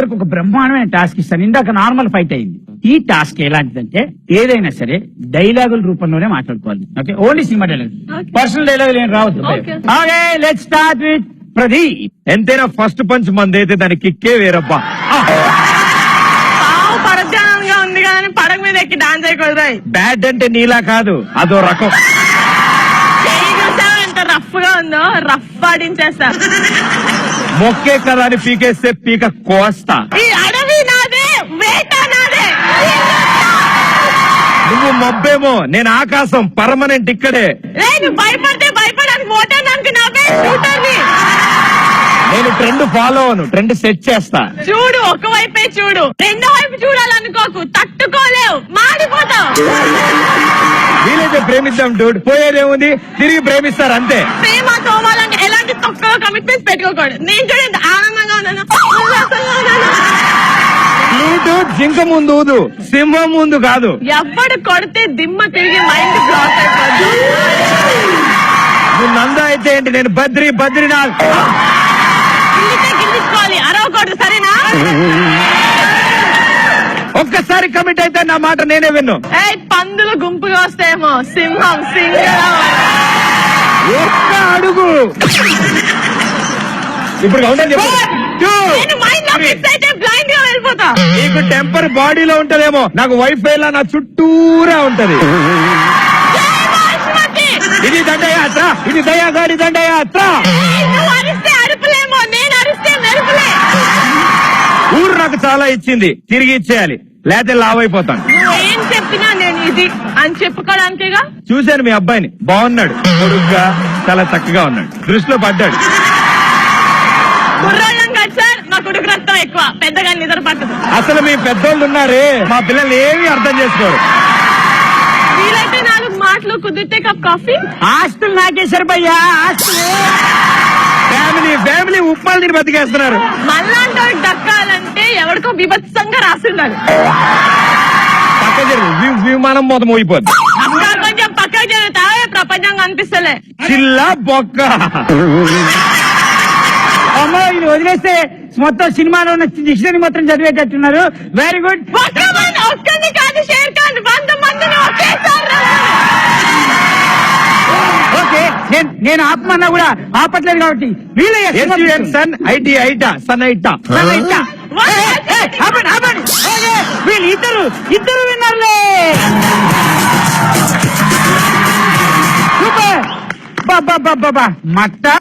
ఒక బ్రహ్మాండమైన టాస్క్ ఇస్తాను. ఇందాక నార్మల్ ఫైట్ అయింది. ఈ టాస్క్ ఎలాంటిదంటే ఏదైనా సరే డైలాగుల రూపంలోనే మాట్లాడుకోవాలి. Okay, only cinema dialogue, personal డైలాగులు ఏం రావద్దు. Okay, let's start with Pradeep. ఎంతైనా ఫస్ట్ పంచ్ మంది అయితే దాని కిక్కే వేరబ్బా. పరధ్యానంగా ఉంది కానీ పడగ మీద ఎక్కి డాన్స్ అయిపోయి బ్యాడ్ అంటే నీలా కాదు, అదో రకం. ఎంత రఫ్ గా ఉందో రఫ్ పాటించేస్తా. మొక్కే కదా అని పీకేస్తే పీక కోస్తా. ఈ అడవి నాదే, వేట నాదే. నువ్వు మబ్బేమో, నేను ఆకాశం, పర్మనెంట్ ఇక్కడే. నువ్వు భయపడితే భయపడానికి ఓటానికి నావే షూటర్ని. నేను ట్రెండ్ ఫాలో అవను, ట్రెండ్ సెట్ చేస్తా. చూడు, ఒకవైపే చూడు, రెండో వైపు చూడాలనుకోకు, తట్టుకోలేవు, మాడిపోతావు. వీలైతే ప్రేమిద్దాం డూడ్, పోయేదేముంది, తిరిగి ప్రేమిస్తారు అంతే. ప్రేమ తోవాలంటే ఎలాంటి తక్కువ కమిట్మెంట్స్ పెట్టుకోకూడదు. నేను చూడండి ఆనందంగా ఉన్నాను, ఉల్లాసంగా ఉన్నాను. బ్లూటూత్ జింక ముందు ఊదు, సింహం ముందు కాదు. ఎవ్వడు కొడితే దిమ్మ తిరిగి మైండ్ బ్లాక్ అయిపోతుంది. నువ్వు నంద అయితే ఏంటి, నేను బద్రీనాథ్. గిల్లించుకోవాలి, అరవకూడదు, సరేనా? ఒక్కసారి కమిట్ అయితే నా మాట నేనే విన్ను. పందులు గుంపుగా వస్తాయేమో, సింహం ఒక్క అడుగు. ఇప్పుడు బ్లైండ్ గా వెళ్ళిపోతా. నీకు టెంపర్ బాడీలో ఉంటదేమో, నాకు వైఫై లా నా చుట్టూరా ఉంటది. ఇది దండయాత్ర, ఇది దయాగాడి దండయాత్ర. నువ్వు అరిస్తే అరుపులేమో, నేను అరిస్తే మెరుపులే. ఊరు నాకు చాలా ఇచ్చింది, తిరిగి ఇచ్చేయాలి, లేకపోతే లావ్ అయిపోతాను. ఏం చెప్పినా నేను ఇది అని చెప్పుకోవడానికిగా. చూశాను మీ అబ్బాయిని, బాగున్నాడు, పొడుగ్గా చాలా చక్కగా ఉన్నాడు, దృష్టిలో పడ్డాడు. కుర్రోళ్ళం కాదు సార్, మా కొడుకు రక్తం ఎక్కువ, పెద్దగా నిద్ర పట్టదు. అసలు మీ పెద్దోళ్ళు ఉన్నారే, మా పిల్లలు ఏమీ అర్థం చేసుకోరు. వీలైతే 4 మాటలు, కుదిరితే కప్ కాఫీ. ఆస్తులు నాకేశారు భయ్యా, ఆస్తులు. ఫ్యామిలీ ఉప్మాలు తిని బతికేస్తున్నారు. మళ్ళాంటో దక్కాలంటే ఎవరికో బీభత్సంగా రాస్తున్నారు. పక్క విమానం మొత్తం మోగిపోద్ది. కొంచెం పక్కకు జరుగుతావే, ప్రపంచంగా అనిపిస్తలే. చిల్లా బొక్క. అమ్మో, ఇది వదిలేస్తే మొత్తం సినిమాలో ఉన్న డిక్షనరీ మొత్తం చదివేటట్టున్నారు. Very good. ఒక్కరిని కాదు షేర్ ఖాన్, 100 మందిని ఒకేసారి. ఓకే, నేను ఆపమన్నా కూడా ఆపట్లేదు కాబట్టి sun IT AITA sun AITA. వీళ్ళు ఇద్దరు విన్నారులే. సూపర్. బాబా మట్ట